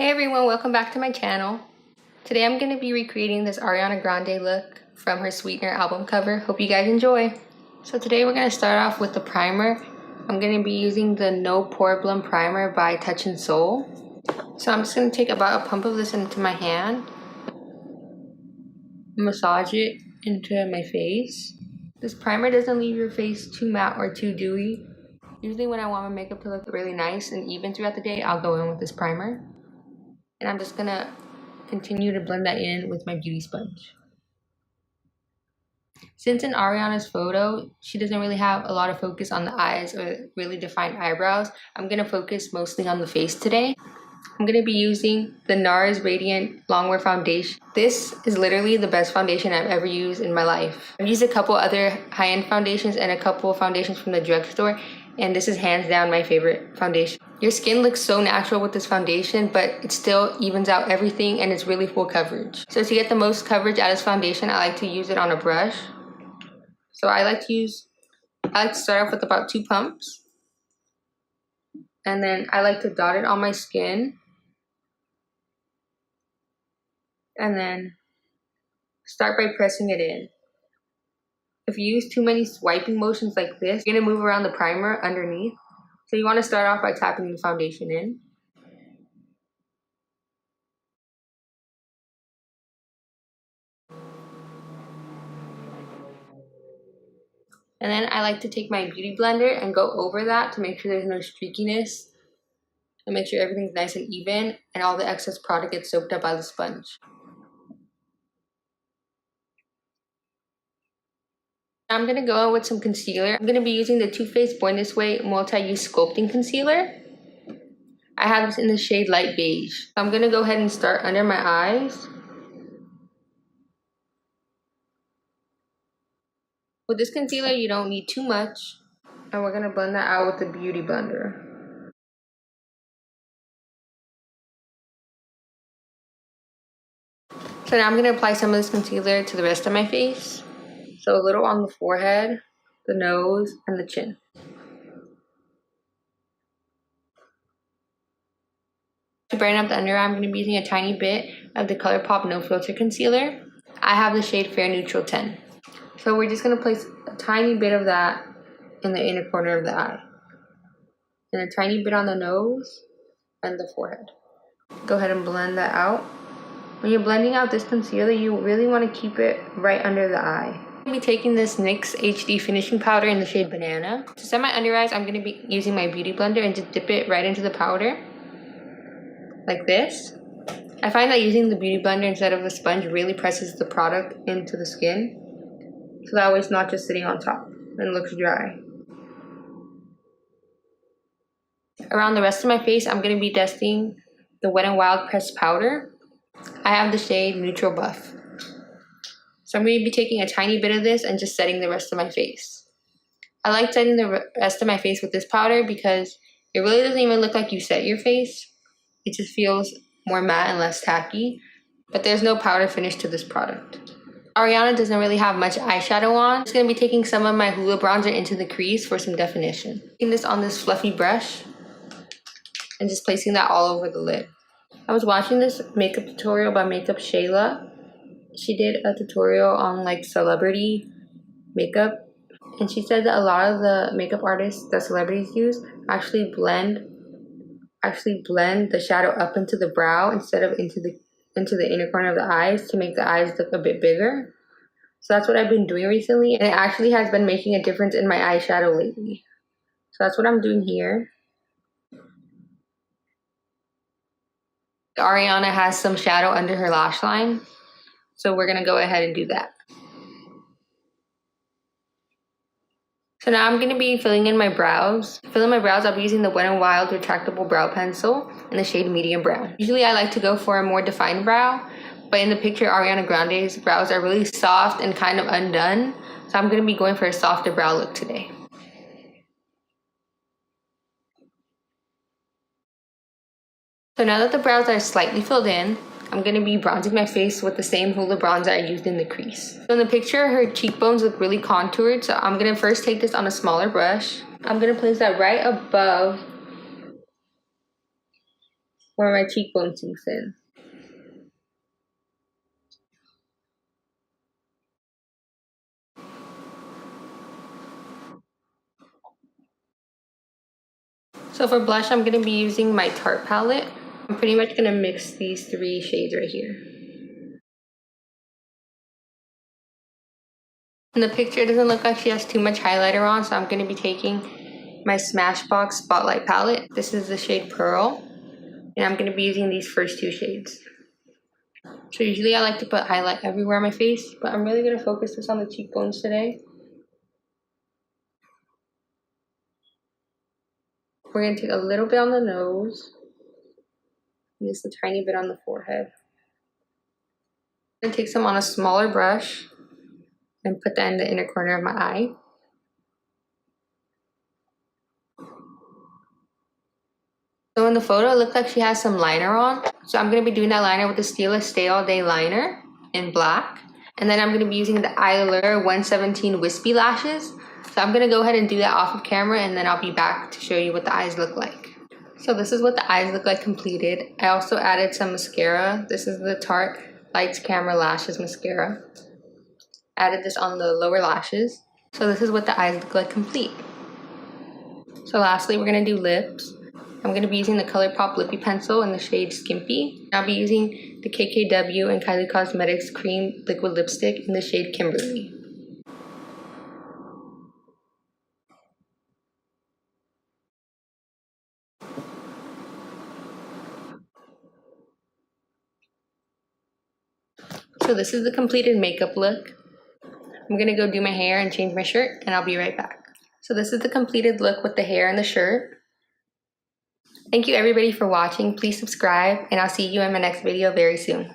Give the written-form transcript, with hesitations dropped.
Hey everyone, welcome back to my channel. Today I'm going to be recreating this Ariana Grande look from her Sweetener album cover. Hope you guys enjoy. So today we're going to start off with the primer. I'm going to be using the No Problem Primer by Touch and Soul. So I'm just going to take about a pump of this into my hand, massage it into my face. This primer doesn't leave your face too matte or too dewy. Usually when I want my makeup to look really nice and even throughout the day, I'll go in with this primer. And I'm just gonna continue to blend that in with my beauty sponge. Since in Ariana's photo, she doesn't really have a lot of focus on the eyes or really defined eyebrows, I'm gonna focus mostly on the face today. I'm gonna be using the NARS Radiant Longwear Foundation. This is literally the best foundation I've ever used in my life. I've used a couple other high-end foundations and a couple foundations from the drugstore, and this is hands down my favorite foundation. Your skin looks so natural with this foundation, but it still evens out everything and it's really full coverage. So to get the most coverage out of this foundation, I like to use it on a brush. So I like to start off with about 2 pumps. And then I like to dot it on my skin. And then start by pressing it in. If you use too many swiping motions like this, you're gonna move around the primer underneath. So you wanna start off by tapping the foundation in. And then I like to take my beauty blender and go over that to make sure there's no streakiness and make sure everything's nice and even and all the excess product gets soaked up by the sponge. I'm going to go in with some concealer. I'm going to be using the Too Faced Born This Way Multi-Use Sculpting Concealer. I have this in the shade Light Beige. I'm going to go ahead and start under my eyes. With this concealer, you don't need too much. And we're going to blend that out with the Beauty Blender. So now I'm going to apply some of this concealer to the rest of my face. So a little on the forehead, the nose, and the chin. To brighten up the under eye, I'm going to be using a tiny bit of the ColourPop No Filter Concealer. I have the shade Fair Neutral 10. So we're just going to place a tiny bit of that in the inner corner of the eye. And a tiny bit on the nose and the forehead. Go ahead and blend that out. When you're blending out this concealer, you really want to keep it right under the eye. I'm going to be taking this NYX HD Finishing Powder in the shade Banana. To set my under eyes, I'm going to be using my Beauty Blender and just dip it right into the powder. Like this. I find that using the Beauty Blender instead of a sponge really presses the product into the skin. So that way it's not just sitting on top and looks dry. Around the rest of my face, I'm going to be dusting the Wet n Wild Pressed Powder. I have the shade Neutral Buff. So I'm going to be taking a tiny bit of this and just setting the rest of my face. I like setting the rest of my face with this powder because it really doesn't even look like you set your face. It just feels more matte and less tacky. But there's no powder finish to this product. Ariana doesn't really have much eyeshadow on. I'm just going to be taking some of my Hoola bronzer into the crease for some definition. Taking this on this fluffy brush and just placing that all over the lid. I was watching this makeup tutorial by Makeup Shayla. She did a tutorial on like celebrity makeup, and she said that a lot of the makeup artists that celebrities use actually blend the shadow up into the brow instead of into the inner corner of the eyes to make the eyes look a bit bigger. So that's what I've been doing recently, and it actually has been making a difference in my eyeshadow lately. So that's what I'm doing here. Ariana has some shadow under her lash line, so we're gonna go ahead and do that. So now I'm going to be filling in my brows. Filling my brows, I'll be using the Wet n Wild Retractable Brow Pencil in the shade Medium Brown. Usually I like to go for a more defined brow, but in the picture Ariana Grande's brows are really soft and kind of undone. So I'm going to be going for a softer brow look today. So now that the brows are slightly filled in, I'm going to be bronzing my face with the same Hoola bronzer I used in the crease. So in the picture, her cheekbones look really contoured, so I'm going to first take this on a smaller brush. I'm going to place that right above where my cheekbone sinks in. So for blush, I'm going to be using my Tarte palette. I'm pretty much going to mix these 3 shades right here. In the picture, it doesn't look like she has too much highlighter on, so I'm going to be taking my Smashbox Spotlight palette. This is the shade Pearl, and I'm going to be using these first 2 shades. So usually I like to put highlight everywhere on my face, but I'm really going to focus this on the cheekbones today. We're going to take a little bit on the nose, and just a tiny bit on the forehead. I'm going to take some on a smaller brush and put that in the inner corner of my eye. So in the photo, it looked like she has some liner on. So I'm going to be doing that liner with the Stila Stay All Day liner in black. And then I'm going to be using the Allure 117 Wispy Lashes. So I'm going to go ahead and do that off of camera, and then I'll be back to show you what the eyes look like. So this is what the eyes look like completed. I also added some mascara. This is the Tarte Lights Camera Lashes mascara. Added this on the lower lashes. So this is what the eyes look like complete. So lastly, we're going to do lips. I'm going to be using the ColourPop Lippy Pencil in the shade Skimpy. I'll be using the KKW and Kylie Cosmetics Cream Liquid Lipstick in the shade Kimberly. So this is the completed makeup look. I'm going to go do my hair and change my shirt, and I'll be right back. So this is the completed look with the hair and the shirt. Thank you everybody for watching. Please subscribe, and I'll see you in my next video very soon.